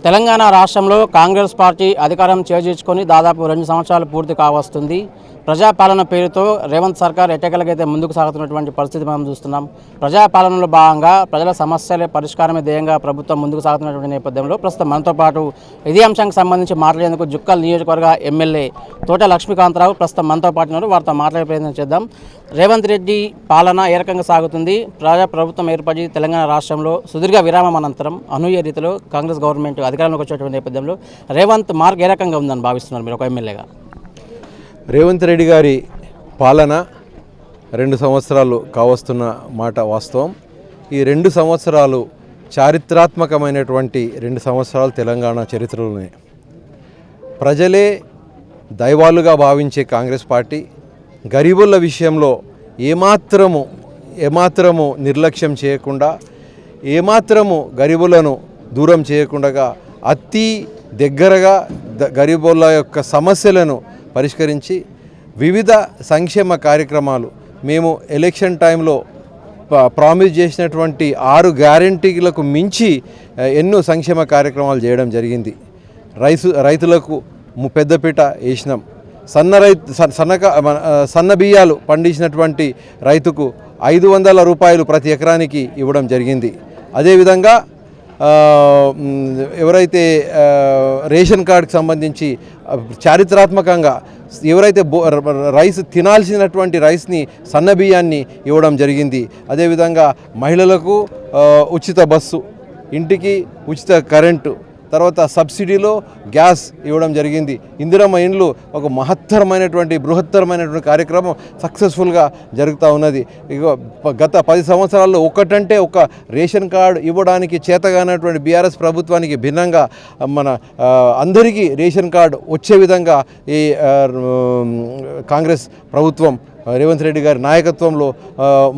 తెలంగాణ రాష్ట్రంలో కాంగ్రెస్ పార్టీ అధికారం చేజించుకొని దాదాపు 2 సంవత్సరాలు పూర్తి కావస్తుంది. ప్రజాపాలన పేరుతో రేవంత్ సర్కార్ ఎట్టకేలకైతే ముందుకు సాగుతున్నటువంటి పరిస్థితి మనం చూస్తున్నాం. ప్రజాపాలనలో భాగంగా ప్రజల సమస్యల పరిష్కారమే ధ్యేయంగా ప్రభుత్వం ముందుకు సాగుతున్నటువంటి నేపథ్యంలో ప్రస్తుతం మనతో పాటు ఇదే అంశానికి సంబంధించి మాట్లాడేందుకు జుక్కల్ నియోజకవర్గ ఎమ్మెల్యే తోట లక్ష్మీకాంతరావు ప్రస్తుతం మనతో పాటు ఉన్నారు. వారితో మాట్లాడే ప్రయత్నం చేద్దాం. రేవంత్ రెడ్డి పాలన ఏ రకంగా సాగుతుంది? ప్రభుత్వం ఏర్పడి తెలంగాణ రాష్ట్రంలో సుదీర్ఘ విరామం అనంతరం అనూహ్య రీతిలో కాంగ్రెస్ గవర్నమెంట్ అధికారంలోకి వచ్చేటువంటి నేపథ్యంలో రేవంత్ మార్క్ ఏ రకంగా ఉందని భావిస్తున్నారు మీరు ఒక ఎమ్మెల్యేగా? రేవంత్ రెడ్డి గారి పాలన 2 సంవత్సరాలు కావస్తున్న మాట వాస్తవం. ఈ 2 సంవత్సరాలు చారిత్రాత్మకమైనటువంటి 2 సంవత్సరాలు తెలంగాణ చరిత్రలోనే. ప్రజలే దైవాలుగా భావించే కాంగ్రెస్ పార్టీ గరీబుల విషయంలో ఏమాత్రము నిర్లక్ష్యం చేయకుండా, ఏమాత్రము గరీబులను దూరం చేయకుండా అతి దగ్గరగా గరీబుల యొక్క సమస్యలను పరిష్కరించి వివిధ సంక్షేమ కార్యక్రమాలు మేము ఎలక్షన్ టైంలో ప్రామిస్ చేసినటువంటి 6 గ్యారంటీలకు మించి ఎన్నో సంక్షేమ కార్యక్రమాలు చేయడం జరిగింది. రైతులకు పెద్దపీట వేసినాం. సన్న బియ్యాలు పండించినటువంటి రైతుకు 500 రూపాయలు ప్రతి ఎకరానికి ఇవ్వడం జరిగింది. అదేవిధంగా ఎవరైతే రేషన్ కార్డుకి సంబంధించి చారిత్రాత్మకంగా ఎవరైతే రైస్ తినాల్సినటువంటి రైస్ని సన్న బియ్యాన్ని ఇవ్వడం జరిగింది. అదేవిధంగా మహిళలకు ఉచిత బస్సు, ఇంటికి ఉచిత కరెంటు, తర్వాత సబ్సిడీలో గ్యాస్ ఇవ్వడం జరిగింది. ఇందిరమ్మ ఇండ్లు ఒక బృహత్తరమైనటువంటి కార్యక్రమం సక్సెస్ఫుల్గా జరుగుతూ ఉన్నది. గత 10 సంవత్సరాల్లో ఒక రేషన్ కార్డు ఇవ్వడానికి చేతగానటువంటి బీఆర్ఎస్ ప్రభుత్వానికి భిన్నంగా మన అందరికీ రేషన్ కార్డు వచ్చే విధంగా ఈ కాంగ్రెస్ ప్రభుత్వం రేవంత్ రెడ్డి గారి నాయకత్వంలో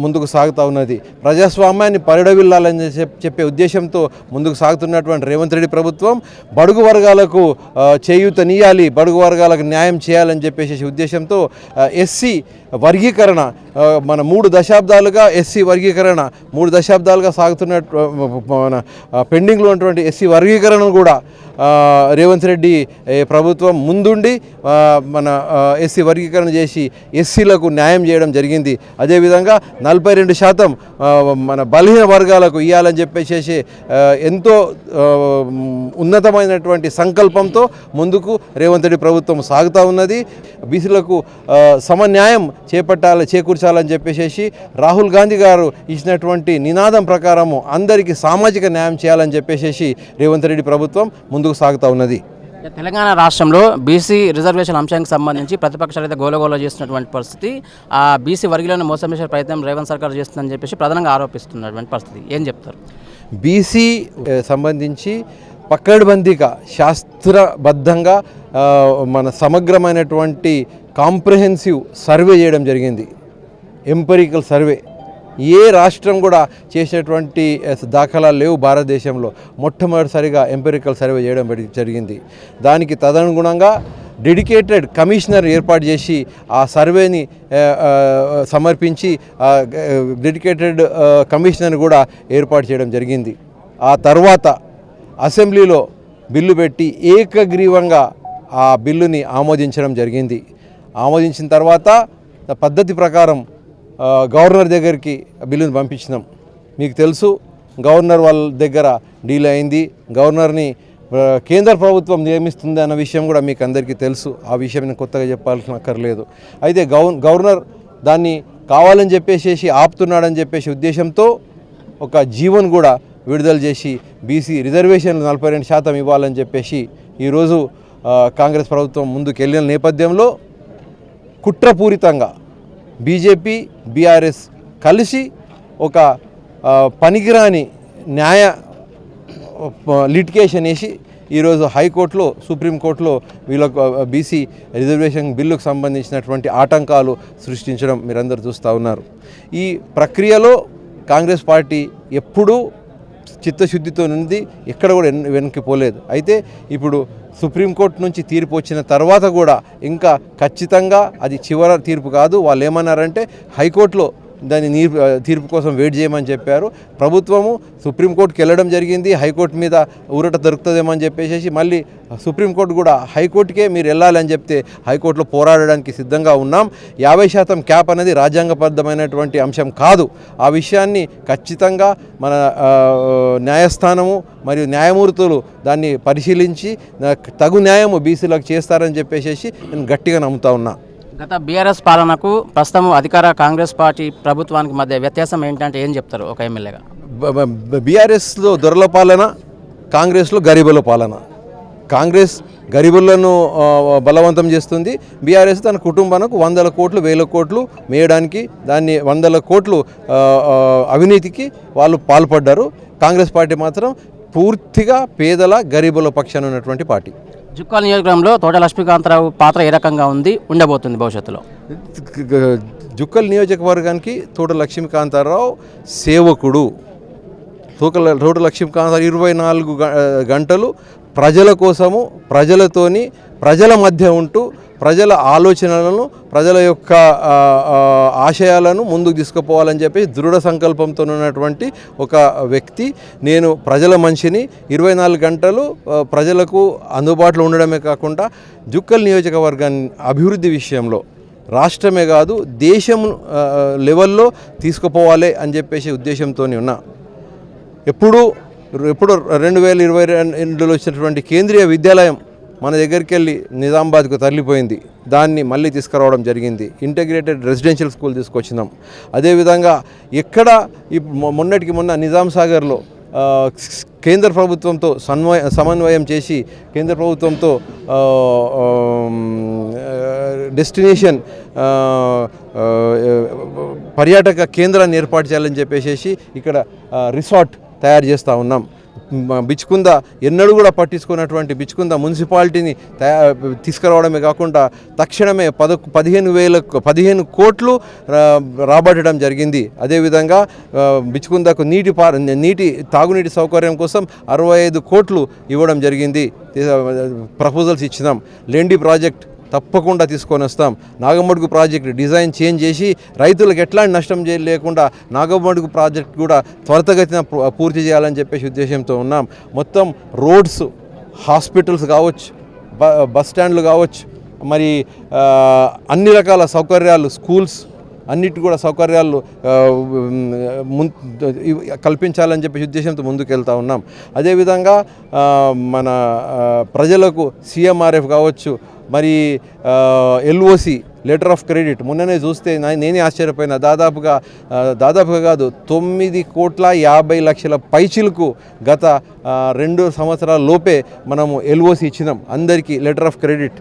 ముందుకు సాగుతూ ఉన్నది. ప్రజాస్వామ్యాన్ని పరిడవిల్లాలని చెప్పే ఉద్దేశంతో ముందుకు సాగుతున్నటువంటి రేవంత్ రెడ్డి ప్రభుత్వం బడుగు వర్గాలకు చేయూతనియాలి, బడుగు వర్గాలకు న్యాయం చేయాలని చెప్పేసి ఉద్దేశంతో ఎస్సీ వర్గీకరణ మన 3 దశాబ్దాలుగా ఎస్సీ వర్గీకరణ 3 దశాబ్దాలుగా సాగుతున్న మన పెండింగ్లో ఉన్నటువంటి ఎస్సీ వర్గీకరణను కూడా రేవంత్ రెడ్డి ప్రభుత్వం ముందుండి మన ఎస్సీ వర్గీకరణ చేసి ఎస్సీలకు న్యాయం చేయడం జరిగింది. అదేవిధంగా 42% మన బలహీన వర్గాలకు ఇవ్వాలని చెప్పేసి ఎంతో ఉన్నతమైనటువంటి సంకల్పంతో ముందుకు రేవంత్ రెడ్డి ప్రభుత్వం సాగుతూ ఉన్నది. బీసీలకు సమన్యాయం చేకూర్చాలని చెప్పేసి రాహుల్ గాంధీ గారు ఇచ్చినటువంటి నినాదం ప్రకారము అందరికీ సామాజిక న్యాయం చేయాలని చెప్పేసి రేవంత్ రెడ్డి ప్రభుత్వం ముందుకు సాగుతూ ఉన్నది. తెలంగాణ రాష్ట్రంలో బీసీ రిజర్వేషన్ అంశానికి సంబంధించి ప్రతిపక్షాలు అయితే గోలగోల చేస్తున్నటువంటి పరిస్థితి, ఆ బీసీ వర్గీయులను మోసం చేసే ప్రయత్నం రేవంత్ సర్కార్ చేస్తుందని చెప్పేసి ప్రధానంగా ఆరోపిస్తున్నటువంటి పరిస్థితి ఏం చెప్తారు? బీసీ సంబంధించి పకడ్బందీగా శాస్త్రబద్ధంగా మన సమగ్రమైనటువంటి కాంప్రహెన్సివ్ సర్వే చేయడం జరిగింది. ఎంపెరికల్ సర్వే ఏ రాష్ట్రం కూడా చేసినటువంటి దాఖలాలు లేవు. భారతదేశంలో మొట్టమొదటిసారిగా ఎంపెరికల్ సర్వే చేయడం జరిగింది. దానికి తదనుగుణంగా డెడికేటెడ్ కమిషనర్ ఏర్పాటు చేసి ఆ సర్వేని సమర్పించి డెడికేటెడ్ కమిషనర్ కూడా ఏర్పాటు చేయడం జరిగింది. ఆ తర్వాత అసెంబ్లీలో బిల్లు పెట్టి ఏకగ్రీవంగా ఆ బిల్లుని ఆమోదించడం జరిగింది. ఆమోదించిన తర్వాత పద్ధతి ప్రకారం గవర్నర్ దగ్గరికి బిల్లుని పంపించినాం. మీకు తెలుసు, గవర్నర్ వాళ్ళ దగ్గర డీల్ అయింది. గవర్నర్ని కేంద్ర ప్రభుత్వం నియమిస్తుంది అన్న విషయం కూడా మీకు అందరికీ తెలుసు. ఆ విషయం నేను కొత్తగా చెప్పాల్సిన అక్కర్లేదు. అయితే గవర్నర్ దాన్ని కావాలని చెప్పేసి ఆపుతున్నాడని చెప్పేసి ఉద్దేశంతో ఒక జీవోను కూడా విడుదల చేసి బీసీ రిజర్వేషన్లు 42% ఇవ్వాలని చెప్పేసి ఈరోజు కాంగ్రెస్ ప్రభుత్వం ముందుకు వెళ్ళిన నేపథ్యంలో కుట్రపూరితంగా బీజేపీ బీఆర్ఎస్ కలిసి ఒక పనికిరాని న్యాయ లిటిగేషన్ వేసి ఈరోజు హైకోర్టులో సుప్రీంకోర్టులో వీళ్ళకు బీసీ రిజర్వేషన్ బిల్లుకు సంబంధించినటువంటి ఆటంకాలు సృష్టించడం మీరందరూ చూస్తూ ఉన్నారు. ఈ ప్రక్రియలో కాంగ్రెస్ పార్టీ ఎప్పుడూ చిత్తశుద్ధితో ఉంది, ఎక్కడ కూడా వెనక్కిపోలేదు. అయితే ఇప్పుడు సుప్రీంకోర్టు నుంచి తీర్పు వచ్చిన తర్వాత కూడా ఇంకా ఖచ్చితంగా అది చివరి తీర్పు కాదు. వాళ్ళు ఏమన్నారంటే హైకోర్టులో దాని తీర్పు కోసం వెయిట్ చేయమని చెప్పారు. ప్రభుత్వము సుప్రీంకోర్టుకి వెళ్ళడం జరిగింది. హైకోర్టు మీద ఊరట దొరుకుతుందేమో అని చెప్పేసి మళ్ళీ సుప్రీంకోర్టు కూడా హైకోర్టుకే మీరు వెళ్ళాలని చెప్తే హైకోర్టులో పోరాడడానికి సిద్ధంగా ఉన్నాం. 50% క్యాప్ అనేది రాజ్యాంగబద్ధమైనటువంటి అంశం కాదు. ఆ విషయాన్ని ఖచ్చితంగా మన న్యాయస్థానము మరియు న్యాయమూర్తులు దాన్ని పరిశీలించి తగు న్యాయము బీసీలకు చేస్తారని చెప్పేసి నేను గట్టిగా నమ్ముతా ఉన్నా. గత బీఆర్ఎస్ పాలనకు ప్రస్తుతం అధికార కాంగ్రెస్ పార్టీ ప్రభుత్వానికి మధ్య వ్యత్యాసం ఏంటంటే ఏం చెప్తారు ఒక ఎమ్మెల్యేగా? బీఆర్ఎస్లో దొరల పాలన, కాంగ్రెస్లో గరీబుల పాలన. కాంగ్రెస్ గరీబులను బలవంతం చేస్తుంది. బీఆర్ఎస్ తన కుటుంబానికి 100 కోట్లు 1000 కోట్లు మేయడానికి, దాన్ని 100 కోట్లు అవినీతికి వాళ్ళు పాల్పడ్డారు. కాంగ్రెస్ పార్టీ మాత్రం పూర్తిగా పేదల గరీబుల పక్షాన ఉన్నటువంటి పార్టీ. జుక్కల్ నియోజకవర్గంలో తోట లక్ష్మీకాంతరావు పాత్ర ఏ రకంగా ఉంది, ఉండబోతుంది భవిష్యత్తులో? జుక్కల్ నియోజకవర్గానికి తోట లక్ష్మీకాంతారావు సేవకుడు. తోట లక్ష్మీకాంతారావు 24 గంటలు ప్రజల కోసము, ప్రజలతోని, ప్రజల మధ్య ఉంటూ ప్రజల ఆలోచనలను, ప్రజల యొక్క ఆశయాలను ముందుకు తీసుకుపోవాలని చెప్పి దృఢ సంకల్పంతో ఉన్నటువంటి ఒక వ్యక్తి. నేను ప్రజల మనిషిని, 24 గంటలు ప్రజలకు అందుబాటులో ఉండడమే కాకుండా జుక్కల్ నియోజకవర్గాన్ని అభివృద్ధి విషయంలో రాష్ట్రమే కాదు దేశం లెవెల్లో తీసుకుపోవాలి అని చెప్పేసి ఉద్దేశంతో ఉన్నా. ఎప్పుడు 2022లో వచ్చినటువంటి కేంద్రీయ విద్యాలయం మన దగ్గరికి వెళ్ళి నిజామాబాద్కు తరలిపోయింది. దాన్ని మళ్ళీ తీసుకురావడం జరిగింది. ఇంటిగ్రేటెడ్ రెసిడెన్షియల్ స్కూల్ తీసుకొచ్చినాం. అదేవిధంగా ఎక్కడ మొన్నటికి మొన్న నిజాం సాగర్లో కేంద్ర ప్రభుత్వంతో సమన్వయం చేసి కేంద్ర ప్రభుత్వంతో డెస్టినేషన్ పర్యాటక కేంద్రాన్ని ఏర్పాటు చేయాలని చెప్పేసి ఇక్కడ రిసార్ట్ తయారు చేస్తూ ఉన్నాం. బిచ్కుంద ఎన్నడూ కూడా పట్టించుకున్నటువంటి బిచ్కుంద మున్సిపాలిటీని తీసుకురావడమే కాకుండా తక్షణమే 15 కోట్లు రాబట్టడం జరిగింది. అదేవిధంగా బిచ్కుందకు నీటి తాగునీటి సౌకర్యం కోసం 65 కోట్లు ఇవ్వడం జరిగింది. ప్రపోజల్స్ ఇచ్చినాం. లెండి ప్రాజెక్ట్ తప్పకుండా తీసుకొని వస్తాం. నాగమడుగు ప్రాజెక్ట్ డిజైన్ చేంజ్ చేసి రైతులకు ఎట్లాంటి నష్టం లేకుండా నాగమడుగు ప్రాజెక్ట్ కూడా త్వరితగతిన పూర్తి చేయాలని చెప్పేసి ఉద్దేశంతో ఉన్నాం. మొత్తం రోడ్స్, హాస్పిటల్స్ కావచ్చు, బస్ స్టాండ్లు కావచ్చు, మరి అన్ని రకాల సౌకర్యాలు, స్కూల్స్ అన్నిటి కూడా సౌకర్యాలు కల్పించాలని చెప్పి ఉద్దేశంతో ముందుకు వెళ్తూ ఉన్నాం. అదేవిధంగా మన ప్రజలకు CMRF కావచ్చు, మరి LOC లెటర్ ఆఫ్ క్రెడిట్ మొన్ననే చూస్తే నేనే ఆశ్చర్యపోయినా. దాదాపుగా కాదు 9,50,00,000 పైచిలకు గత 2 సంవత్సరాల లోపే మనము LOC ఇచ్చినాం. అందరికీ లెటర్ ఆఫ్ క్రెడిట్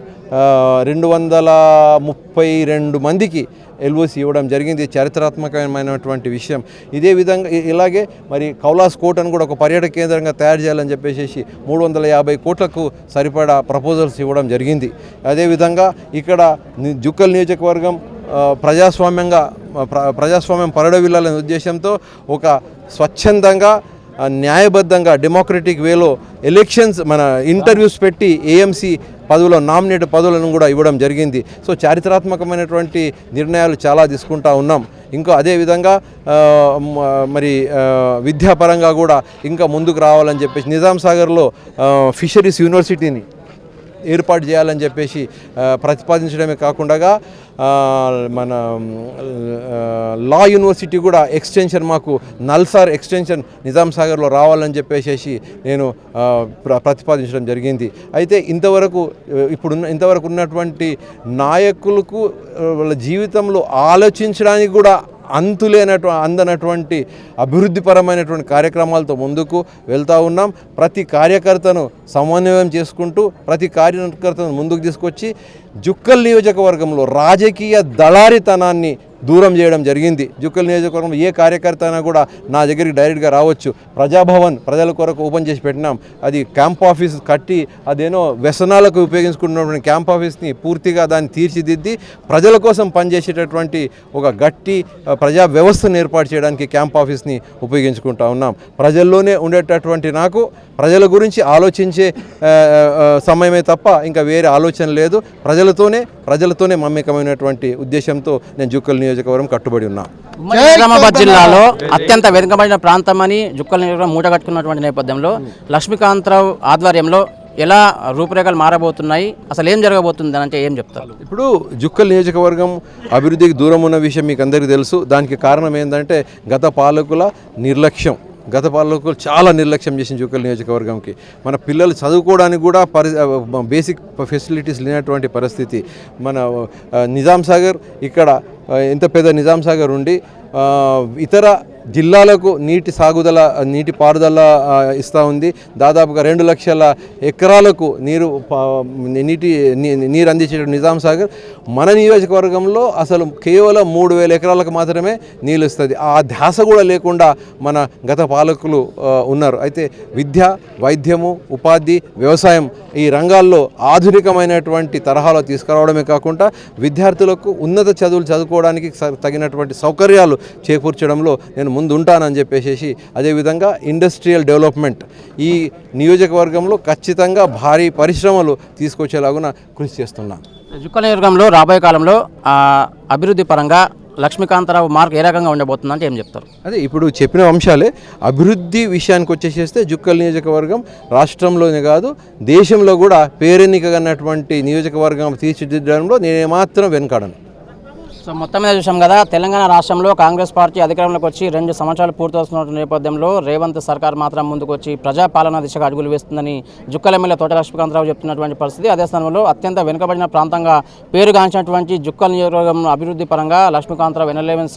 232 మందికి LOC ఇవ్వడం జరిగింది. చారిత్రాత్మకమైనటువంటి విషయం. ఇదే విధంగా ఇలాగే మరి కౌలాస్ కోటను కూడా ఒక పర్యాటక కేంద్రంగా తయారు చేయాలని చెప్పేసి 350 కోట్లకు సరిపడా ప్రపోజల్స్ ఇవ్వడం జరిగింది. అదేవిధంగా ఇక్కడ జుక్కల్ నియోజకవర్గం ప్రజాస్వామ్యం పరడవిల్లాలనే ఉద్దేశంతో ఒక స్వచ్ఛందంగా, న్యాయబద్ధంగా, డెమోక్రటిక్ వేలో ఎలక్షన్స్ మన ఇంటర్వ్యూస్ పెట్టి AMC నామినేట్ పదవులను కూడా ఇవ్వడం జరిగింది. సో చారిత్రాత్మకమైనటువంటి నిర్ణయాలు చాలా తీసుకుంటా ఉన్నాం. ఇంకా అదేవిధంగా మరి విద్యాపరంగా కూడా ఇంకా ముందుకు రావాలని చెప్పేసి నిజాం సాగర్లో ఫిషరీస్ యూనివర్సిటీని ఏర్పాటు చేయాలని చెప్పేసి ప్రతిపాదించడమే కాకుండా మన లా యూనివర్సిటీ కూడా ఎక్స్టెన్షన్, మాకు నల్సార్ ఎక్స్టెన్షన్ నిజాం సాగర్లో రావాలని చెప్పేసి నేను ప్రతిపాదించడం జరిగింది. అయితే ఇంతవరకు ఉన్నటువంటి నాయకులకు వాళ్ళ జీవితంలో ఆలోచించడానికి కూడా అందనటువంటి అభివృద్ధిపరమైనటువంటి కార్యక్రమాలతో ముందుకు వెళ్తూ ఉన్నాం. ప్రతి కార్యకర్తను సమన్వయం చేసుకుంటూ ప్రతి కార్యకర్తను ముందుకు తీసుకొచ్చి జుక్కల్ నియోజకవర్గంలో రాజకీయ దళారితనాన్ని దూరం చేయడం జరిగింది. జుక్కల్ నియోజకవర్గంలో ఏ కార్యకర్త అయినా కూడా నా దగ్గరికి డైరెక్ట్గా రావచ్చు. ప్రజాభవన్ ప్రజల కొరకు ఓపెన్ చేసి పెట్టినాం. అది క్యాంప్ ఆఫీస్ కట్టి అదేనో వ్యసనాలకు ఉపయోగించుకున్నటువంటి క్యాంప్ ఆఫీస్ని పూర్తిగా దాన్ని తీర్చిదిద్ది ప్రజల కోసం పనిచేసేటటువంటి ఒక గట్టి ప్రజా వ్యవస్థను ఏర్పాటు చేయడానికి క్యాంప్ ఆఫీస్ని ఉపయోగించుకుంటా ఉన్నాం. ప్రజల్లోనే ఉండేటటువంటి నాకు ప్రజల గురించి ఆలోచించే సమయమే తప్ప ఇంకా వేరే ఆలోచన లేదు. ప్రజలతోనే మమేకమైనటువంటి ఉద్దేశంతో నేను జుక్కల్ నియోజకవర్గం కట్టుబడి ఉన్నాం. ఉమ్మడి నిజామాబాద్ జిల్లాలో అత్యంత వెనుకబడిన ప్రాంతమని జుక్కల్ నియోజకవర్గం మూటగట్టుకున్నటువంటి నేపథ్యంలో లక్ష్మీకాంతరావు ఆధ్వర్యంలో ఎలా రూపురేఖలు మారబోతున్నాయి, అసలు ఏం జరగబోతుంది అని అంటే ఏం చెప్తారు? ఇప్పుడు జుక్కల్ నియోజకవర్గం అభివృద్ధికి దూరం ఉన్న విషయం మీకు అందరికీ తెలుసు. దానికి కారణం ఏంటంటే గత పాలకుల నిర్లక్ష్యం. గత పాలకులు చాలా నిర్లక్ష్యం చేసిన జుక్కల్ నియోజకవర్గంకి. మన పిల్లలు చదువుకోవడానికి కూడా బేసిక్ ఫెసిలిటీస్ లేనటువంటి పరిస్థితి. మన నిజాం సాగర్, ఇక్కడ ఎంత పెద్ద నిజాం సాగర్ ఉండి ఇతర జిల్లాలకు నీటి పారుదల ఇస్తూ ఉంది. దాదాపుగా 2 లక్షల ఎకరాలకు నీరు అందించే నిజాం సాగర్ మన నియోజకవర్గంలో అసలు కేవలం 3,000 ఎకరాలకు మాత్రమే నీళ్ళు ఇస్తుంది. ఆ ధ్యాస కూడా లేకుండా మన గత పాలకులు ఉన్నారు. అయితే విద్య, వైద్యము, ఉపాధి, వ్యవసాయం ఈ రంగాల్లో ఆధునికమైనటువంటి తరహాలో తీసుకురావడమే కాకుండా విద్యార్థులకు ఉన్నత చదువులు చదువుకోవడానికి తగినటువంటి సౌకర్యాలు చేకూర్చడంలో నేను ముందు ఉంటానని చెప్పేసి, అదేవిధంగా ఇండస్ట్రియల్ డెవలప్మెంట్ ఈ నియోజకవర్గంలో ఖచ్చితంగా భారీ పరిశ్రమలు తీసుకొచ్చేలాగున కృషి చేస్తున్నాను. జుక్కల్ నియోజకవర్గంలో రాబోయే కాలంలో అభివృద్ధి పరంగా లక్ష్మీకాంతరావు మార్క్ ఏ రకంగా ఉండబోతుందంటే ఏం చెప్తారు? అదే ఇప్పుడు చెప్పిన అంశాలే. అభివృద్ధి విషయానికి వచ్చేసేస్తే జుక్కల్ నియోజకవర్గం రాష్ట్రంలోనే కాదు దేశంలో కూడా పేరెన్నికగన్నటువంటి నియోజకవర్గం తీర్చిదిద్దడంలో నేనేమాత్రం వెనుకాడను. సో మొత్తం మీద చూసాం కదా, తెలంగాణ రాష్ట్రంలో కాంగ్రెస్ పార్టీ అధికారంలోకి వచ్చి 2 సంవత్సరాలు పూర్తవుతున్న నేపథ్యంలో రేవంత్ సర్కార్ మాత్రం ముందుకు వచ్చి ప్రజాపాలన దిశగా అడుగులు వేస్తుందని జుక్కల్ ఎమ్మెల్యే తోట లక్ష్మీకాంతరావు చెప్తున్నటువంటి పరిస్థితి. అదే స్థానంలో అత్యంత వెనుకబడిన ప్రాంతంగా పేరుగాంచినటువంటి జుక్కల్ నియోజకవర్గం అభివృద్ధి పరంగా లక్ష్మీకాంతరావు ఎన్ఎల్ఏవన్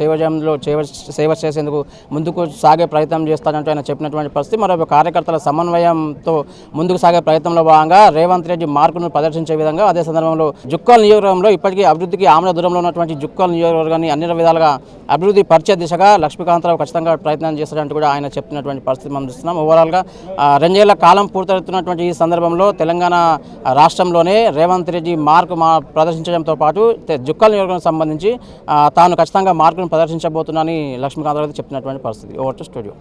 సేవ చేసేందుకు ముందుకు సాగే ప్రయత్నం చేస్తానంటూ ఆయన చెప్పినటువంటి పరిస్థితి. మరొక కార్యకర్తల సమన్వయంతో ముందుకు సాగే ప్రయత్నంలో భాగంగా రేవంత్ రెడ్డి మార్కును ప్రదర్శించే విధంగా అదే సందర్భంలో జుక్కల్ నియోజకవర్గంలో ఇప్పటికీ అభివృద్ధికి ఆమడ దూరంలో ఉన్నటువంటి జుక్కల్ నియోజకవర్గాన్ని అన్ని విధాలుగా అభివృద్ధి పరిచే దిశగా లక్ష్మీకాంతరావు ఖచ్చితంగా ప్రయత్నం చేస్తాడంటూ కూడా ఆయన చెప్తున్నటువంటి పరిస్థితి మనం చూస్తున్నాం. ఓవరాల్గా 2 ఏళ్ల కాలం పూర్తవుతున్నటువంటి ఈ సందర్భంలో తెలంగాణ రాష్ట్రంలోనే రేవంత్ రెడ్డి మార్కు ప్రదర్శించడంతో పాటు జుక్కల్ నియోజకవర్గానికి సంబంధించి తాను ఖచ్చితంగా మార్కును ప్రదర్శించబోతున్నానని లక్ష్మీకాంతరావు చెప్తున్నటువంటి పరిస్థితి. Over to studio.